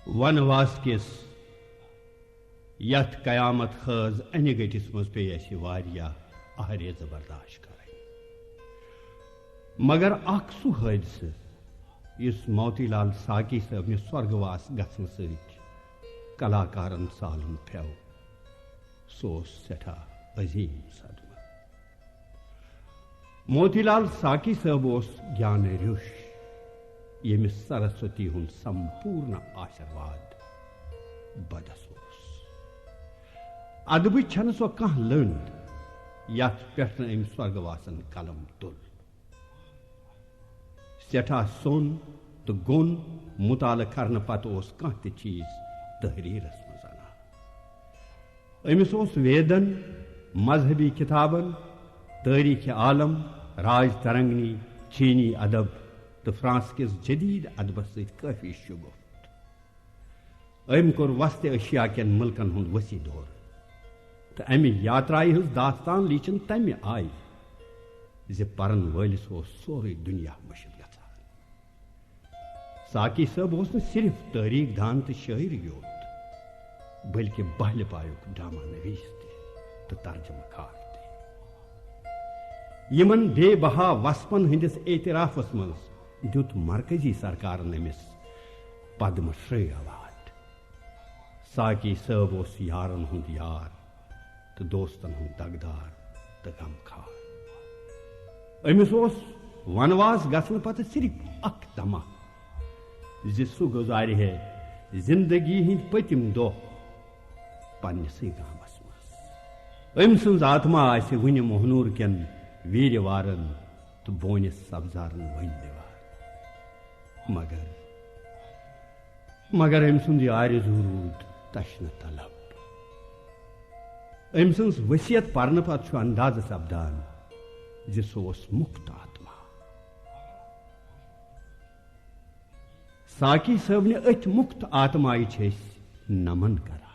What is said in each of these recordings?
वनवास किस यथ कयामत खज अन गटिस मज पे आहरेज बर्दाश्त कर मगर अख सह हादसह इस मोतीलाल साकी साहब स्वर्गवास गसन सत कलाकारन सालन फेव सो सठा अजीम सदमा। मोतीलाल साकी साहब ज्ञान ऋष यमिस सरस्वती हुंद संपूर्ण आशीर्वाद बदस अदब छन सो कह लंड यथ पे अम स्वर्गवासन कलम तुल सठा सोन तो गुन मुताल करने पत कह चीज तहरीरस मज अमिस वेदन मजहबी किताबन तारीख आलम राज तरंगनी चीनी अदब तो फ्रांस किस जदीद अदबस सफी शुगुफ्त अम कोर वस्त अशिया केन मुल्कन हुंद वसी दौर तो अमि यात्राई हज दास्तान लीचन तमि आय जे परन वलिस सोरे दुनिया मुशिद गछान। साकी साहब सिर्फ तारीख दान तो शायर योत बल्कि बहल पायुक ड्रामा नवीस तो तर्जमकार यमन बेबहा वसपन हंदिस एतराफस मज दुत मरकजी सरकार अमिस पद्म श्री अवार्ड। साकी साहब यारन हुंद यार तो दोस्तन हुंद दगदार तो गमखार अमिस वनवास गसन पत सिर्फ अख तमा जे सह गुजार है जिंदगी हिंद पतिम दोह पन्नसै गामस मज अम सन्ज आत्मा आसे वुनि मोहनूर केन वीरवारन तो बोनिस सब्जारन वन दिवार मगर अम सुंद आरज़ू रूद तश्न तलब अम सन्ज वसीयत पर्न पत अंदाज सपदान जे सो मुक्त आत्मा। साकी साहब ने अथ मुक्त आत्माई नमन करा।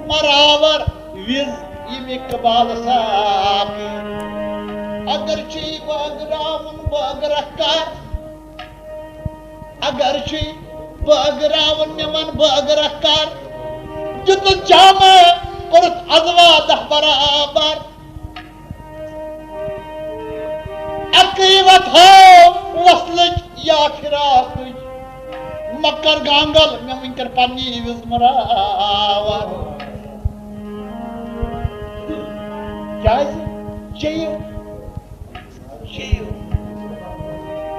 मरावर विज यम इकबाल साकी अगर ची बगरावन बगरकार अगर ची बगरावन निमन बगरकार जुत जामे और अजवा दह बराबर अकीवत हो वसलच या फिराक मकर गांगल में विंकर पन्नी विस्मरावर क्या चाहिए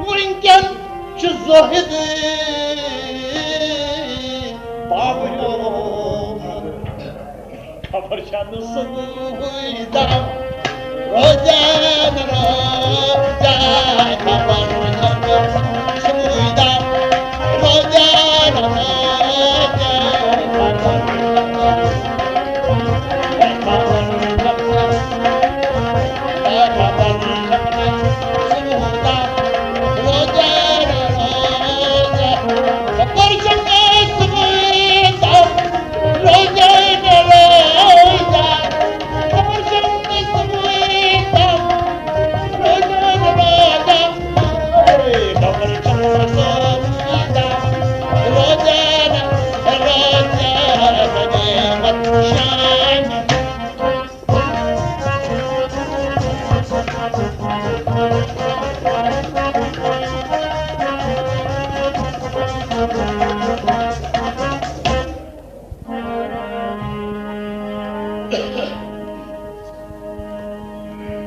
विंकर जोहिद बाबू खबर शान सुबुदा रोजान रोजा खबर सुबुदा रोजान रोजा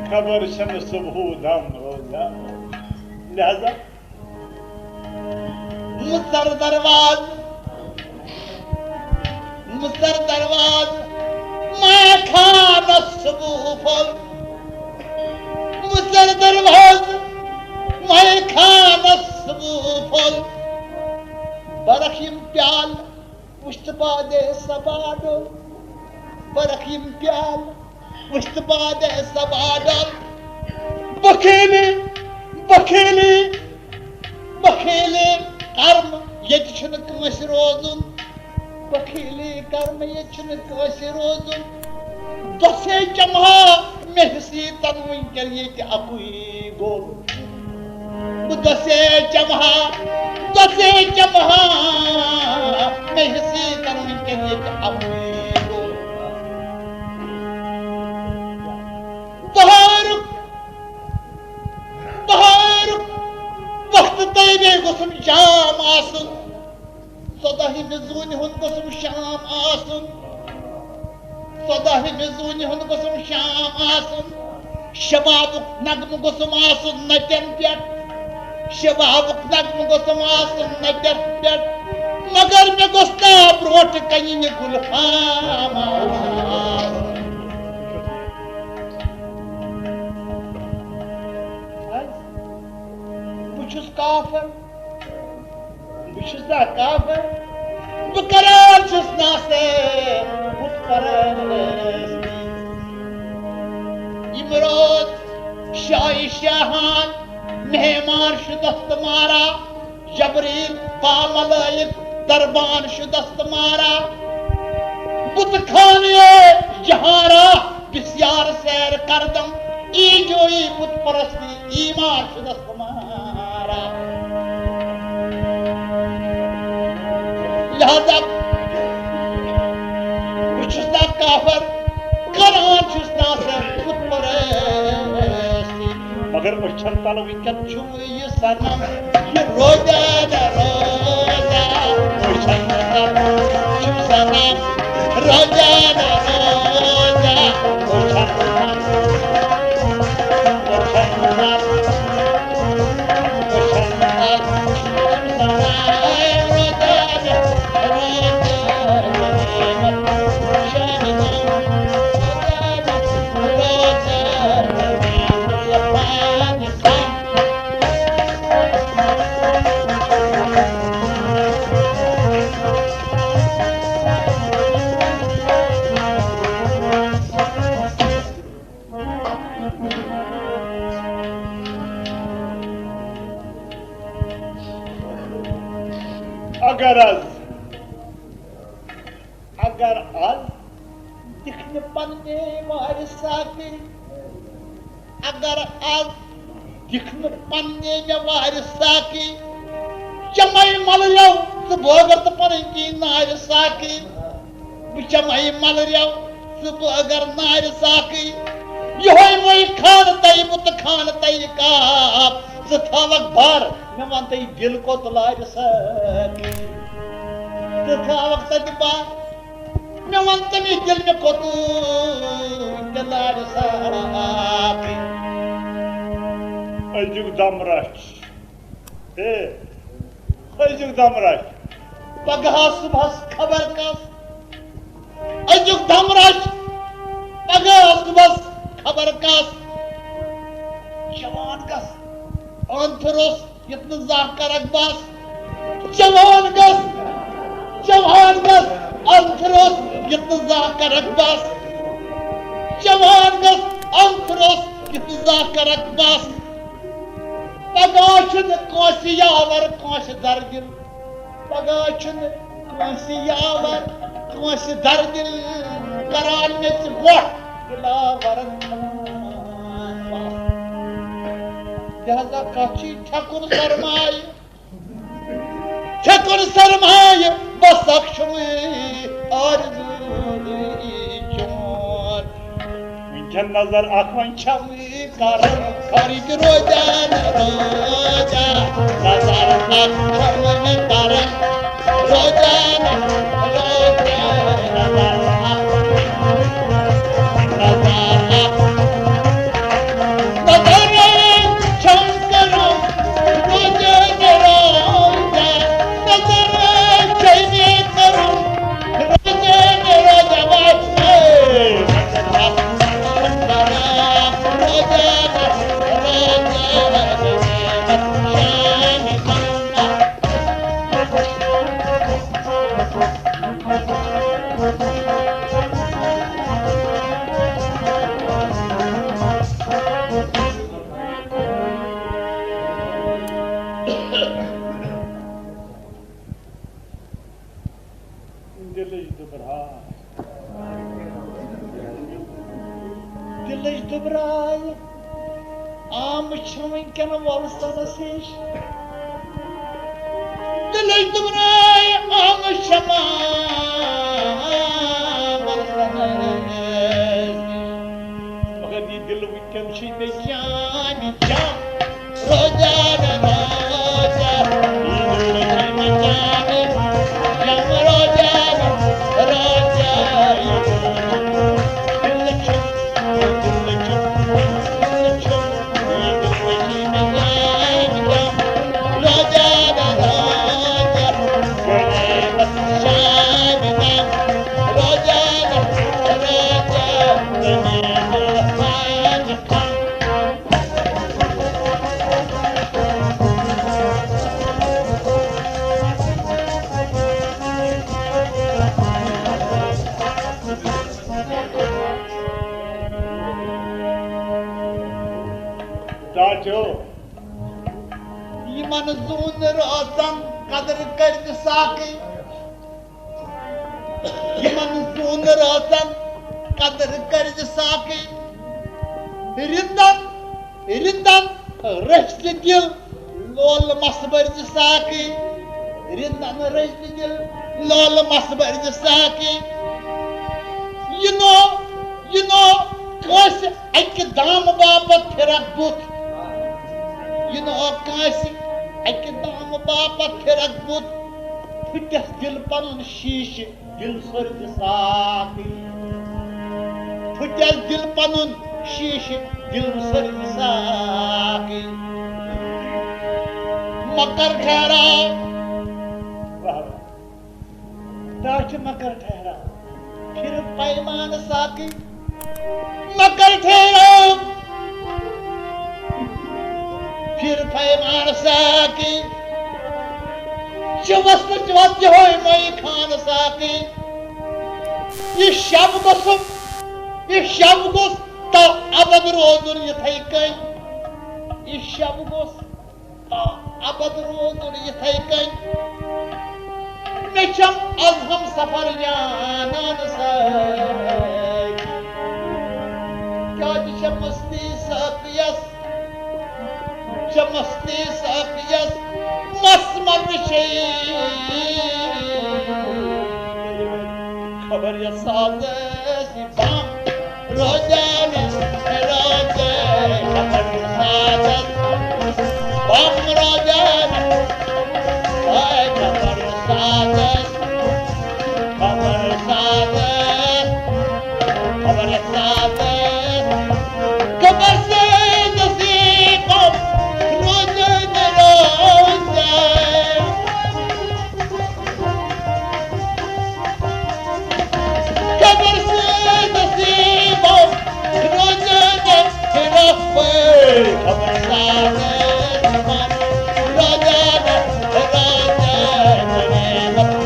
खबर शन सुबह दम रोजा लिहाजा मुसर दरवाज मैं खाना सुबह फल मुसर दरवाज मैं खाना सुबह फल बरखिम प्याल पुष्टपादे सबाडो बरखिम प्याल पुष्टपादे सबाडो बखेले बखेले बखेले कर्म यत छन कस रोजुन बखेले कर्म यत छन कस रोजुन दसे जमा मेहसी तन विंकर यत अकुई गोल दसे जमा मेहसी तन विंकर यत अकुई गोल बहार वक्त तैबे गुसम शाम आसन सदाहि मिजून हुन गुसम शाम आसन सदाहि मिजून हुन गुसम शाम आसन शबाबुक नगम गुसम आसन नटन पेट शबाबुक नगम गुसम आसन नटन पेट मगर मे गुस्ता ब्रोट कइन गुलफाम काफर बुशुदा काफर बकरार जिसना से इमरोज शाही शाहान मेहमान शुदस्त मारा जबरील पामलाइक दरबान शुदस्त मारा बुत खाने जहारा बिस्यार सैर करदम ई जोई बुत परस्ती ईमान शुदस्त मारा लिहाजा बुशुदा काफर करान शुदना से बुत परस्ती मगर मुश्किल तल विकत छु ये सनम ये रोजा मुश्किल तल छु सनम रोजा अगर आज दिखने पन्ने वार साकी अगर आज दिखने पन्ने में वार साकी चमई मल रहो तो भोगर तो पन की नार साकी चमई मल रहो तो भोगर नार साकी यही मोई खान तई बुत खान तई का सथावक भर मैं मानते ही दिल को तलार साकी सथावक तई बार मैं मानते ही दिल में को तलार साकी अजुग दमराश अजुग दमराश पगहा सुबह खबर का अजुग दमराश पगहा सुबह खबर का जवान गस अंथरोस इतना जाकर अकबास जवान गस अंथरोस इतना जाकर अकबास जवान गस अंथरोस इतना जाकर अकबास पगाचन कोसी यावर कोस दर्दिल पगाचन कोसी यावर कोस दर्दिल करान में वोट दिलावरन लिहाजा काची ठकुर सरमाय बस अक्षमी आरज़ू चोर विंचन नजर आखवन छमी करम खरीद रोजान रोजा नजर आखवन करम रोजान रोजा नजर दिलच दुबराय आम वनकन वलसनस हिश दिलच दुबराय आम शमा मगर ये दिल वनकन मे जान जान रोजान रोजा यमन जून रोजन कदर कर साकी यमन जून रोजन कदर कर साकी रिंदन रिंदन रश्त दिल लोल मसबर साकी रिंदन रश्त दिल लोल मसबर साकी you know कस अक दाम बापत फिरक बुत कस अक दाम बापत फिरक बुत फुटस दिल पन शीश दिल सर्द साकी फुटस दिल पन शीश दिल सर्द साकी मकर ठहरा मकर ठहरा फिर पैमान साकी मकर ठहरा फिर पैमान साकी चवस्त चवत हो मई खान साकी ये शब गोस तो अबद रोजुन यथै कन ये शब गोस तो अबद रोजुन यथै कन मेचम आज हम सफर जानान सा चमस्ती साकियस चमस्ती साकियस मस्मर खबर या सादे सिपाम रोजाने रोजे खबर सादे बम रोजाने आए खबर सादे खबर सादे खबर सादे खबर से नसीबों रोजाने रोजे खबर से नसीबों रोजाने रोजे खबर सादे रोजाने रोजे